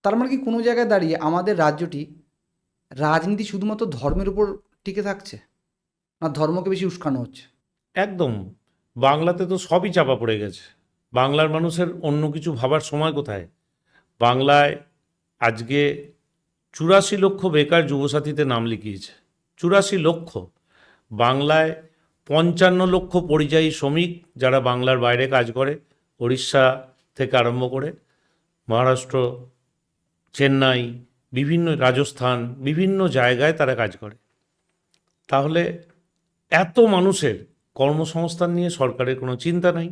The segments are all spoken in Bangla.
তার মানে কি কোনো জায়গায় দাঁড়িয়ে আমাদের রাজ্যটি রাজনীতি শুধুমাত্র ধর্মের উপর টিকে থাকছে, না ধর্মকে বেশি উস্কানো হচ্ছে? একদম। বাংলাতে তো সবই চাপা পড়ে গেছে। বাংলার মানুষের অন্য কিছু ভাবার সময় কোথায়? বাংলায় আজকে 84 লক্ষ বেকার যুবসাথীতে নাম লিখিয়েছে। 84 লক্ষ। বাংলায় 55 লক্ষ পরিযায়ী শ্রমিক যারা বাংলার বাইরে কাজ করে, উড়িষ্যা থেকে আরম্ভ করে মহারাষ্ট্র, চেন্নাই, বিভিন্ন রাজস্থান, বিভিন্ন জায়গায় তারা কাজ করে। তাহলে এত মানুষের কর্মসংস্থান নিয়ে সরকারের কোনো চিন্তা নাই।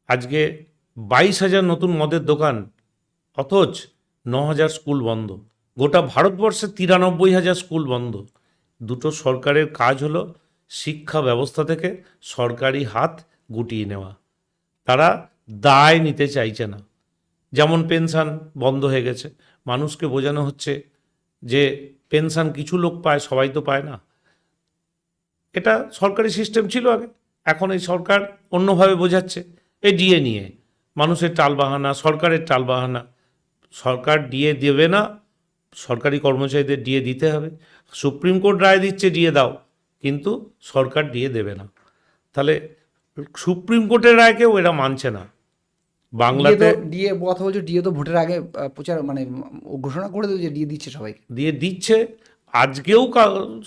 আজকে 22,000 নতুন মদের দোকান, অথচ 9,000 স্কুল বন্ধ। গোটা ভারতবর্ষে 93,000 স্কুল বন্ধ। দুটো সরকারের কাজ হলো শিক্ষা ব্যবস্থা থেকে সরকারি হাত গুটিয়ে নেওয়া। তারা দায় নিতে চাইছে না। যেমন পেনশন বন্ধ হয়ে গেছে, মানুষকে বোঝানো হচ্ছে যে পেনশন কিছু লোক পায়, সবাই তো পায় না। এটা সরকারি সিস্টেম ছিল আগে, এখন এই সরকার অন্যভাবে বোঝাচ্ছে। এই ডিএ নিয়ে মানুষের টালবাহানা, সরকারের টালবাহানা। সরকার ডিএ দেবে না, সরকারি কর্মচারীদের ডিএ দিতে হবে। সুপ্রিম কোর্ট রায় দিচ্ছে ডিএ দাও, কিন্তু সরকার ডিএ দেবে না। তাহলে সুপ্রিম কোর্টের রায়কেও এরা মানছে না। ডিএ তো বাংলাতে ডিএ কথা বলছো, ডিএ তো ভোটের আগে প্রচার মানে ঘোষণা করে দেবে যে ডিএ দিচ্ছে সবাইকে। দিয়ে দিচ্ছে। আজকেও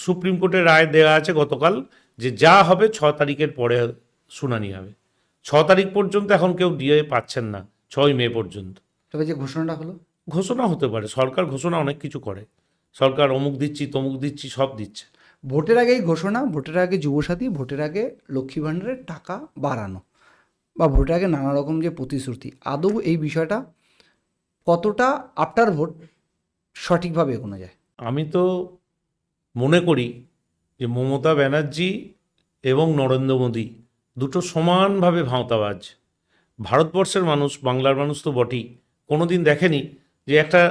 সুপ্রিম কোর্টের রায় দেওয়া আছে গতকাল, যে যা হবে 6 তারিখের পরে শুনানি হবে। 6 তারিখ পর্যন্ত এখন কেউ ডিএ পাচ্ছেন না, 6 মে পর্যন্ত। তবে যে ঘোষণাটা হলো, ঘোষণা হতে পারে, সরকার ঘোষণা অনেক কিছু করে। সরকার অমুক দিচ্ছি তমুক দিচ্ছি সব দিচ্ছে। ভোটের আগেই ঘোষণা, ভোটের আগে যুবসাথী, ভোটের আগে লক্ষ্মী ভাণ্ডারের টাকা বাড়ানো, বা ভোটের আগে নানা রকম যে প্রতিশ্রুতি, আদৌ এই বিষয়টা কতটা আফটার ভোট সঠিকভাবে এগোনো যায়? আমি তো মনে করি যে মমতা ব্যানার্জি এবং নরেন্দ্র মোদী দুটো সমানভাবে ভাঁওতাবাজ। ভারতবর্ষের মানুষ, বাংলার মানুষ তো বটেই, কোনোদিন দেখেনি যে একটা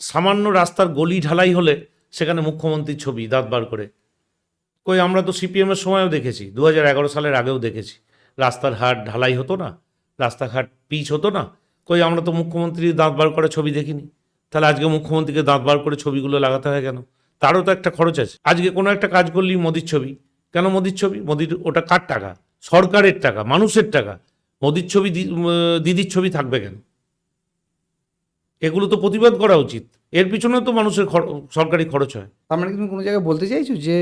সামান্য রাস্তার গলি ঢালাই হলে সেখানে মুখ্যমন্ত্রীর ছবি দাঁত বার করে। কই, আমরা তো সিপিএমের সময়ও দেখেছি, 2011 সালের আগেও দেখেছি রাস্তার হাট ঢালাই হতো না, রাস্তাঘাট পিচ হতো না। কই, আমরা তো মুখ্যমন্ত্রীর দাঁত বার করে ছবি দেখিনি। তাহলে আজকে মুখ্যমন্ত্রীকে দাঁত বার করে ছবিগুলো লাগাতে হয় কেন? তারও তো একটা খরচ আছে। আজকে কোনো একটা কাজ করলেই মোদির ছবি। কেন মোদির ছবি? মোদির ওটা কার টাকা? সরকারের টাকা, মানুষের টাকা। মোদির ছবি দিদির ছবি থাকবে কেন? এগুলো তো প্রতিবাদ করা উচিত। এর পিছনেও তো মানুষের সরকারি খরচ হয়। তার মানে কি তুমি কোনো জায়গায় বলতে চাইছো যে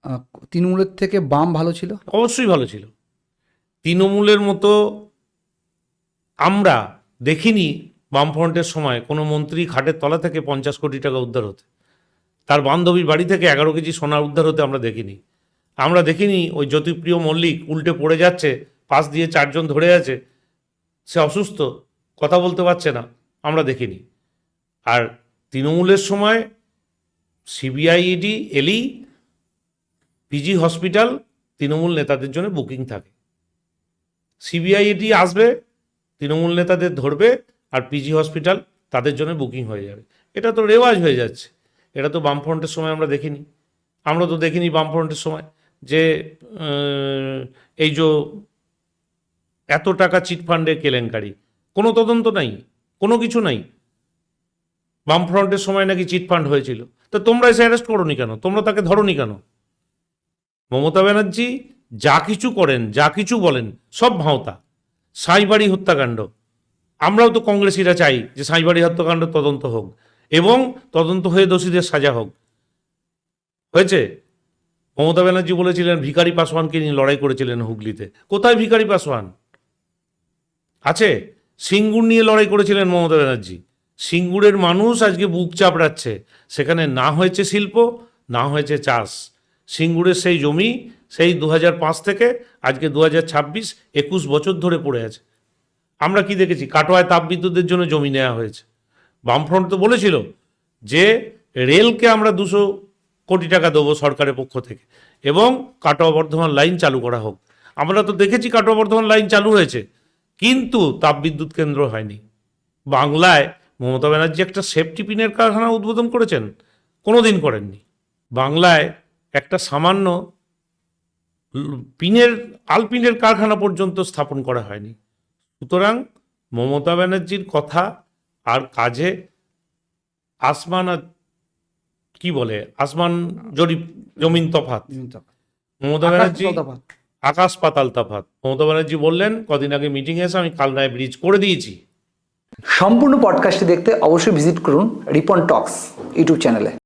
আহ, তৃণমূলের থেকে বাম ভালো ছিল? অবশ্যই ভালো ছিল। তৃণমূলের মতো আমরা দেখিনি বামফ্রন্টের সময় কোনো মন্ত্রী খাটের তলা থেকে 50 কোটি টাকা উদ্ধার হতে, তার বান্ধবীর বাড়ি থেকে 11 কেজি সোনা উদ্ধার হতে আমরা দেখিনি। আমরা দেখিনি ওই জ্যোতিপ্রিয় মল্লিক উল্টে পড়ে যাচ্ছে, পাশ দিয়ে 4 জন ধরে আছে, সে অসুস্থ, কথা বলতে পারছে না, আমরা দেখিনি। আর তৃণমূলের সময় সিবিআই, ইডি এলেই পিজি হসপিটাল তৃণমূল নেতাদের জন্য বুকিং থাকে। সিবিআই, ইডি আসবে, তৃণমূল নেতাদের ধরবে, আর পিজি হসপিটাল তাদের জন্য বুকিং হয়ে যাবে। এটা তো রেওয়াজ হয়ে যাচ্ছে। এটা তো বামফ্রন্টের সময় আমরা দেখিনি। আমরা তো দেখিনি বামফ্রন্টের সময় যে এই যে এত টাকা চিটফান্ডের কেলেঙ্কারি, কোনো তদন্ত নাই, কোনো কিছু নাই। বামফ্রন্টের সময় নাকি চিটফান্ড হয়েছিল, তো তোমরা এসে অ্যারেস্ট করোনি কেন? তোমরা তাকে ধরোনি কেন? মমতা ব্যানার্জি যা কিছু করেন, যা কিছু বলেন, সব ভাঁওতা। সাঁইবাড়ি হত্যাকাণ্ড, আমরাও তো কংগ্রেসিরা চাই যে সাঁইবাড়ি হত্যাকাণ্ড তদন্ত হোক এবং তদন্ত হয়ে দোষীদের সাজা হোক। হয়েছে? মমতা ব্যানার্জি বলেছিলেন ভিখারি পাসওয়ানকে নিয়ে লড়াই করেছিলেন হুগলিতে। কোথায় ভিখারি পাসওয়ান আছে? সিঙ্গুর নিয়ে লড়াই করেছিলেন মমতা ব্যানার্জি। সিঙ্গুরের মানুষ আজকে বুক চাপড়াচ্ছে, সেখানে না হয়েছে শিল্প, না হয়েছে চাষ। সিঙ্গুরের সেই জমি সেই 2005 থেকে আজকে 2026, 21 বছর ধরে পড়ে আছে। আমরা কি দেখেছি? কাটোয়ায় তাপবিদ্যুতের জন্য জমি নেওয়া হয়েছে। বামফ্রন্ট তো বলেছিল যে রেলকে আমরা 200 কোটি টাকা দেবো সরকারের পক্ষ থেকে, এবং কাটোয়া বর্ধমান লাইন চালু করা হোক। আমরা তো দেখেছি কাটোয়া বর্ধমান লাইন চালু হয়েছে, কিন্তু তাপবিদ্যুৎ কেন্দ্র হয়নি। বাংলায় মমতা ব্যানার্জি একটা সেফটি পিনের কারখানা উদ্বোধন করেছেন? কোনোদিন করেননি। বাংলায় একটা সামান্য আলপিনের কারখানা পর্যন্ত স্থাপন করা হয়নি। সুতরাং মমতা ব্যানার্জির কথা আর কাজে আসমান আর কি বলে আসমান জরিপ জমিন তফাৎ। মমতা ব্যানার্জি আকাশ পাতাল তফাৎ। মমতা ব্যানার্জি বললেন কদিন আগে মিটিংয়ে এসে আমি কালনায় ব্রিজ করে দিয়েছি। সম্পূর্ণ পডকাস্টটি দেখতে অবশ্যই ভিজিট করুন রিপন টক্স ইউটিউব চ্যানেলে।